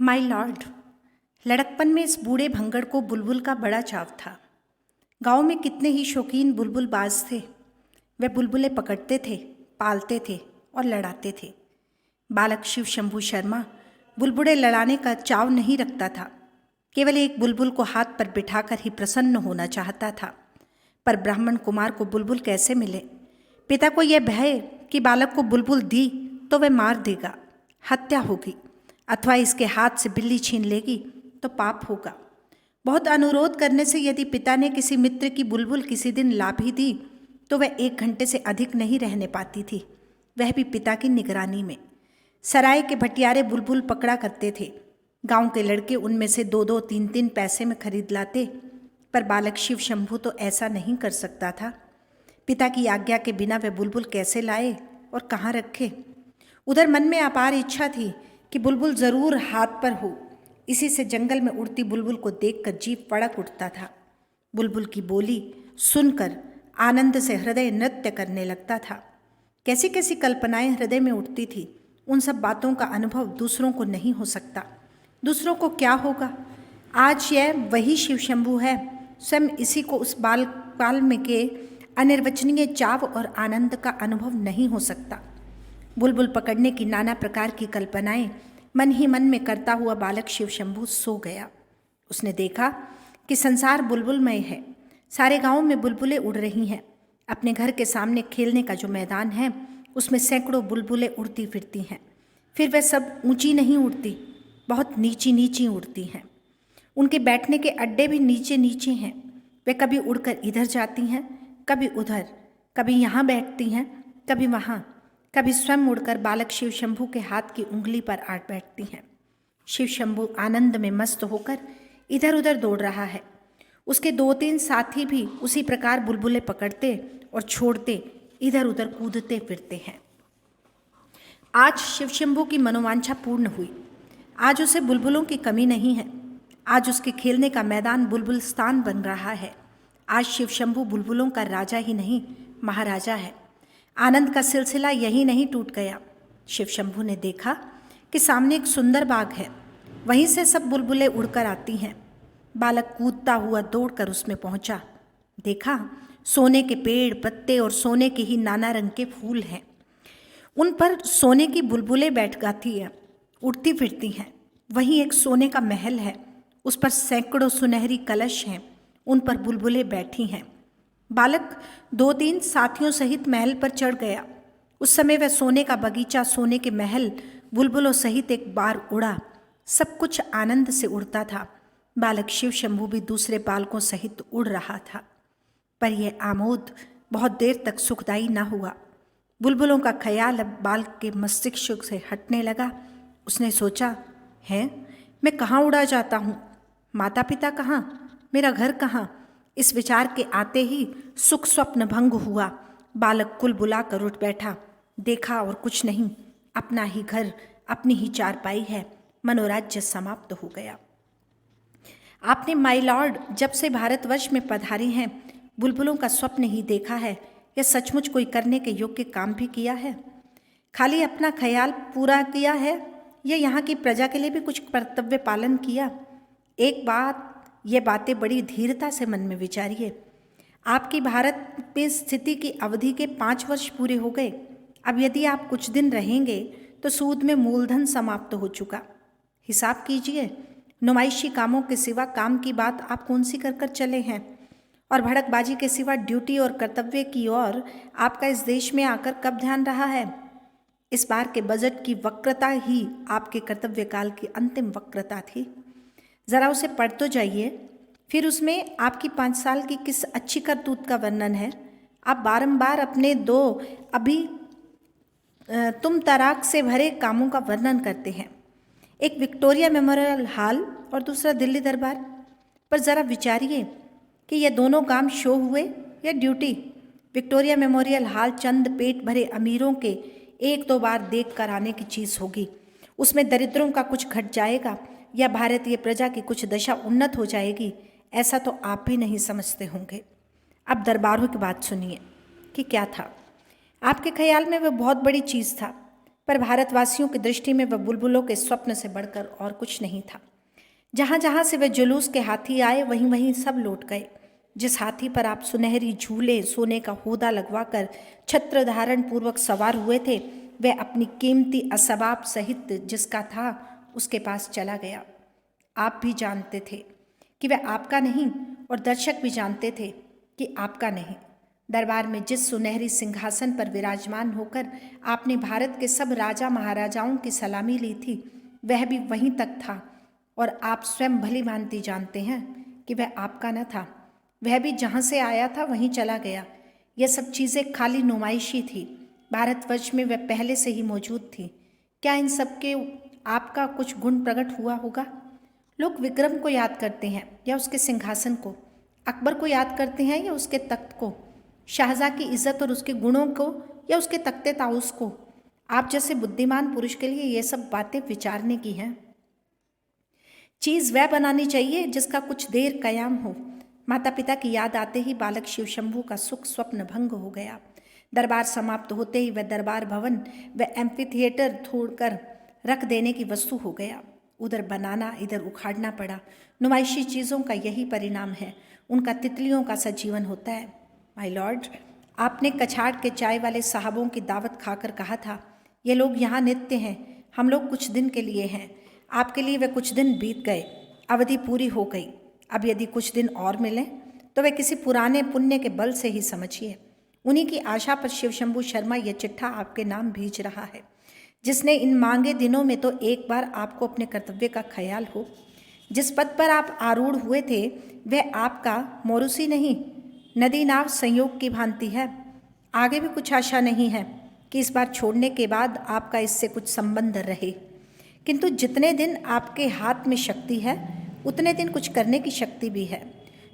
My Lord, लड़कपन में इस बूढ़े भंगड़ को बुलबुल का बड़ा चाव था। गांव में कितने ही शौकीन बुलबुल बाज थे। वे बुलबुलें पकड़ते थे, पालते थे और लड़ाते थे। बालक शिव शंभू शर्मा बुलबुलें लड़ाने का चाव नहीं रखता था। केवल एक बुलबुल को हाथ पर बिठाकर ही प्रसन्न होना चाहता था। पर ब्राह्मण कुमार को बुलबुल कैसे मिले? पिता को यह भय कि बालक को बुलबुल दी तो वह मार देगा, हत्या होगी, अथवा इसके हाथ से बिल्ली छीन लेगी तो पाप होगा। बहुत अनुरोध करने से यदि पिता ने किसी मित्र की बुलबुल किसी दिन ला भी दी तो वह 1 घंटे से अधिक नहीं रहने पाती थी, वह भी पिता की निगरानी में। सराय के भटियारे बुलबुल पकड़ा करते थे। गांव के लड़के उनमें से 2-2, 3-3 पैसे में खरीद लाते, पर बालक शिव शंभू तो ऐसा नहीं कर सकता था। पिता की आज्ञा के बिना वह बुलबुल कैसे लाए और कहाँ रखे? उधर मन में अपार इच्छा थी कि बुलबुल जरूर हाथ पर हो। इसी से जंगल में उड़ती बुलबुल को देखकर जीव फड़क उठता था। बुलबुल की बोली सुनकर आनंद से हृदय नृत्य करने लगता था। कैसी कैसी कल्पनाएं हृदय में उठती थी। उन सब बातों का अनुभव दूसरों को नहीं हो सकता। दूसरों को क्या होगा? आज यह वही शिव शंभू है, स्वयं इसी को उस बाल में के अनिर्वचनीय चाव और आनंद का अनुभव नहीं हो सकता। बुलबुल पकड़ने की नाना प्रकार की कल्पनाएं मन ही मन में करता हुआ बालक शिव शंभू सो गया। उसने देखा कि संसार बुलबुलमय है। सारे गांव में बुलबुलें उड़ रही हैं। अपने घर के सामने खेलने का जो मैदान है उसमें सैकड़ों बुलबुलें उड़ती फिरती हैं। फिर वह सब ऊंची नहीं उड़ती, बहुत नीची नीची उड़ती हैं। उनके बैठने के अड्डे भी नीचे नीचे हैं। वे कभी उड़कर इधर जाती हैं, कभी उधर, कभी यहाँ बैठती हैं, कभी वहाँ, कभी स्वयं उड़कर बालक शिव शंभू के हाथ की उंगली पर आ बैठती हैं। शिव शंभू आनंद में मस्त होकर इधर उधर दौड़ रहा है। उसके 2-3 साथी भी उसी प्रकार बुलबुलें पकड़ते और छोड़ते इधर उधर कूदते फिरते हैं। आज शिव शंभू की मनोवांछा पूर्ण हुई। आज उसे बुलबुलों की कमी नहीं है। आज उसके खेलने का मैदान बुलबुलस्तान बन रहा है। आज शिव शंभू बुलबुलों का राजा ही नहीं, महाराजा है। आनंद का सिलसिला यही नहीं टूट गया। शिव शंभू ने देखा कि सामने एक सुंदर बाग है, वहीं से सब बुलबुलें उड़कर आती हैं। बालक कूदता हुआ दौड़कर उसमें पहुंचा। देखा सोने के पेड़ पत्ते और सोने के ही नाना रंग के फूल हैं। उन पर सोने की बुलबुलें बैठ गाती हैं, उड़ती फिरती हैं। वहीं एक सोने का महल है, उस पर सैकड़ों सुनहरी कलश हैं, उन पर बुलबुलें बैठी हैं। बालक 2-3 साथियों सहित महल पर चढ़ गया। उस समय वह सोने का बगीचा, सोने के महल बुलबुलों सहित एक बार उड़ा। सब कुछ आनंद से उड़ता था। बालक शिव शंभू भी दूसरे बालकों सहित उड़ रहा था। पर यह आमोद बहुत देर तक सुखदायी न हुआ। बुलबुलों का ख्याल अब बालक के मस्तिष्क से हटने लगा। उसने सोचा, है मैं कहाँ उड़ा जाता हूँ? माता पिता कहाँ? मेरा घर कहाँ? इस विचार के आते ही सुख स्वप्न भंग हुआ। बालक कुल बुला कर उठ बैठा। देखा और कुछ नहीं, अपना ही घर, अपनी ही चारपाई है। मनोराज्य समाप्त हो गया। आपने माय लॉर्ड जब से भारतवर्ष में पधारे हैं बुलबुलों का स्वप्न ही देखा है या सचमुच कोई करने के योग्य काम भी किया है? खाली अपना ख्याल पूरा किया है या यहाँ की प्रजा के लिए भी कुछ कर्तव्य पालन किया? एक बात, ये बातें बड़ी धीरता से मन में विचारिए। आपकी भारत में स्थिति की अवधि के 5 वर्ष पूरे हो गए। अब यदि आप कुछ दिन रहेंगे तो सूद में मूलधन समाप्त हो चुका। हिसाब कीजिए, नुमाइशी कामों के सिवा काम की बात आप कौन सी कर चले हैं? और भड़कबाजी के सिवा ड्यूटी और कर्तव्य की ओर आपका इस देश में आकर कब ध्यान रहा है? इस बार के बजट की वक्रता ही आपके कर्तव्य काल की अंतिम वक्रता थी। जरा उसे पढ़ तो जाइए। फिर उसमें आपकी 5 साल की किस अच्छी करतूत का वर्णन है। आप बारंबार अपने 2 अभी तुम तराक से भरे कामों का वर्णन करते हैं, एक विक्टोरिया मेमोरियल हॉल और दूसरा दिल्ली दरबार। पर ज़रा विचारिए कि ये दोनों काम शो हुए या ड्यूटी। विक्टोरिया मेमोरियल हॉल चंद पेट भरे अमीरों के 1-2 बार देख कर आने की चीज़ होगी। उसमें दरिद्रों का कुछ घट जाएगा या भारतीय प्रजा की कुछ दशा उन्नत हो जाएगी, ऐसा तो आप भी नहीं समझते होंगे। अब दरबारों की बात सुनिए कि क्या था। आपके ख्याल में वह बहुत बड़ी चीज़ था। पर भारतवासियों की दृष्टि में वह बुलबुलों के स्वप्न से बढ़कर और कुछ नहीं था। जहाँ जहाँ से वे जुलूस के हाथी आए वहीं वहीं सब लौट गए। जिस हाथी पर आप सुनहरी झूले सोने का होदा लगवाकर छत्र धारण पूर्वक सवार हुए थे, वह अपनी कीमती असबाब सहित जिसका था उसके पास चला गया। आप भी जानते थे कि वह आपका नहीं और दर्शक भी जानते थे कि आपका नहीं। दरबार में जिस सुनहरी सिंहासन पर विराजमान होकर आपने भारत के सब राजा महाराजाओं की सलामी ली थी, वह भी वहीं तक था और आप स्वयं भली भांति जानते हैं कि वह आपका न था। वह भी जहाँ से आया था वहीं चला गया। यह सब चीज़ें खाली नुमाइशी थी। भारतवर्ष में वह पहले से ही मौजूद थी। क्या इन सब के आपका कुछ गुण प्रकट हुआ होगा? लोग विक्रम को याद करते हैं या उसके सिंहासन को, अकबर को याद करते हैं या उसके तख्त को, शाहजहाँ की इज्जत और उसके गुणों को या उसके तख्ते ताउस को। आप जैसे बुद्धिमान पुरुष के लिए ये सब बातें विचारने की हैं। चीज़ वह बनानी चाहिए जिसका कुछ देर कयाम हो। माता पिता की याद आते ही बालक शिव शंभू का सुख स्वप्न भंग हो गया। दरबार समाप्त होते ही वह दरबार भवन व एम्फी थिएटर छोड़कर रख देने की वस्तु हो गया। उधर बनाना इधर उखाड़ना पड़ा। नुमाइशी चीज़ों का यही परिणाम है। उनका तितलियों का सा जीवन होता है। माय लॉर्ड, आपने कछाड़ के चाय वाले साहबों की दावत खाकर कहा था, ये लोग यहाँ नित्य हैं, हम लोग कुछ दिन के लिए हैं। आपके लिए वे कुछ दिन बीत गए, अवधि पूरी हो गई। अब यदि कुछ दिन और मिलें तो वे किसी पुराने पुण्य के बल से ही समझिए। उन्हीं की आशा पर शिव शंभू शर्मा यह चिट्ठा आपके नाम भेज रहा है, जिसने इन मांगे दिनों में तो एक बार आपको अपने कर्तव्य का ख्याल हो। जिस पद पर आप आरूढ़ हुए थे वह आपका मोरूसी नहीं, नदी नाव संयोग की भांति है। आगे भी कुछ आशा नहीं है कि इस बार छोड़ने के बाद आपका इससे कुछ संबंध रहे, किंतु जितने दिन आपके हाथ में शक्ति है उतने दिन कुछ करने की शक्ति भी है।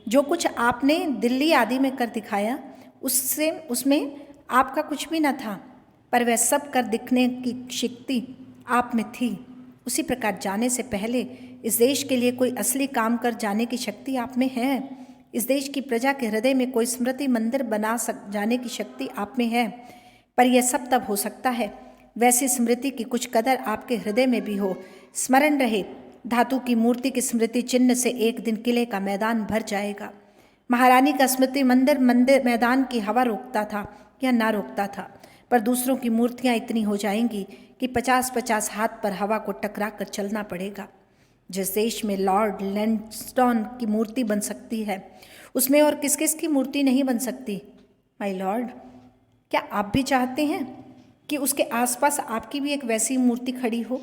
जो कुछ आपने दिल्ली आदि में कर दिखाया उसमें आपका कुछ भी न था, पर वह सब कर दिखने की शक्ति आप में थी। उसी प्रकार जाने से पहले इस देश के लिए कोई असली काम कर जाने की शक्ति आप में है। इस देश की प्रजा के हृदय में कोई स्मृति मंदिर बना जाने की शक्ति आप में है। पर यह सब तब हो सकता है वैसी स्मृति की कुछ कदर आपके हृदय में भी हो। स्मरण रहे, धातु की मूर्ति की स्मृति चिन्ह से एक दिन किले का मैदान भर जाएगा। महारानी का स्मृति मंदिर मैदान की हवा रोकता था या ना रोकता था, पर दूसरों की मूर्तियां इतनी हो जाएंगी कि 50-50 हाथ पर हवा को टकरा कर चलना पड़ेगा। जिस देश में लॉर्ड लैंडस्टोन की मूर्ति बन सकती है उसमें और किस किस की मूर्ति नहीं बन सकती। माय लॉर्ड, क्या आप भी चाहते हैं कि उसके आसपास आपकी भी एक वैसी मूर्ति खड़ी हो?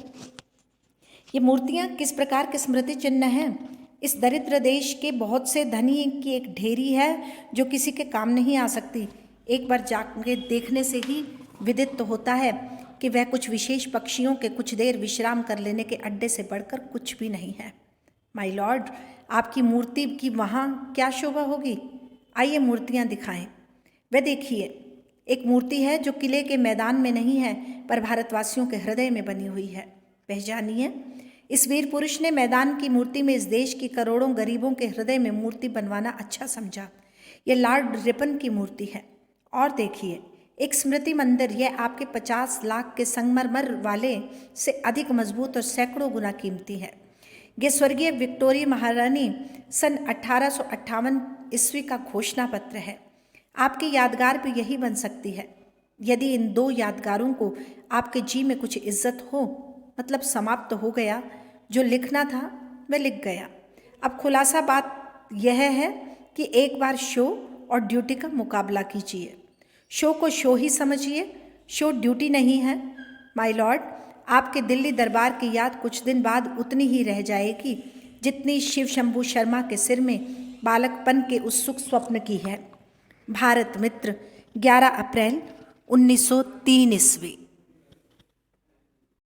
ये मूर्तियां किस प्रकार के स्मृति चिन्ह हैं? इस दरिद्र देश के बहुत से धनी की एक ढेरी है जो किसी के काम नहीं आ सकती। एक बार जाके देखने से ही विदित तो होता है कि वह कुछ विशेष पक्षियों के कुछ देर विश्राम कर लेने के अड्डे से बढ़कर कुछ भी नहीं है। माय लॉर्ड, आपकी मूर्ति की वहाँ क्या शोभा होगी? आइए मूर्तियाँ दिखाएं। वह देखिए, एक मूर्ति है जो किले के मैदान में नहीं है पर भारतवासियों के हृदय में बनी हुई है। पहचानिए, इस वीर पुरुष ने मैदान की मूर्ति में इस देश की करोड़ों गरीबों के हृदय में मूर्ति बनवाना अच्छा समझा। यह लॉर्ड रिपन की मूर्ति है। और देखिए, एक स्मृति मंदिर, यह आपके 50 लाख के संगमरमर वाले से अधिक मजबूत और सैकड़ों गुना कीमती है। यह स्वर्गीय विक्टोरिया महारानी सन 1858 ईस्वी का घोषणा पत्र है। आपकी यादगार भी यही बन सकती है। यदि इन दो यादगारों को आपके जी में कुछ इज्जत हो, मतलब समाप्त हो गया। जो लिखना था वह लिख गया। अब खुलासा बात यह है कि एक बार शो और ड्यूटी का मुकाबला कीजिए। शो को शो ही समझिए, शो ड्यूटी नहीं है। माय लॉर्ड, आपके दिल्ली दरबार की याद कुछ दिन बाद उतनी ही रह जाएगी जितनी शिव शंभू शर्मा के सिर में बालकपन के उत्सुक स्वप्न की है। भारत मित्र, 11 अप्रैल 1903 ईस्वी।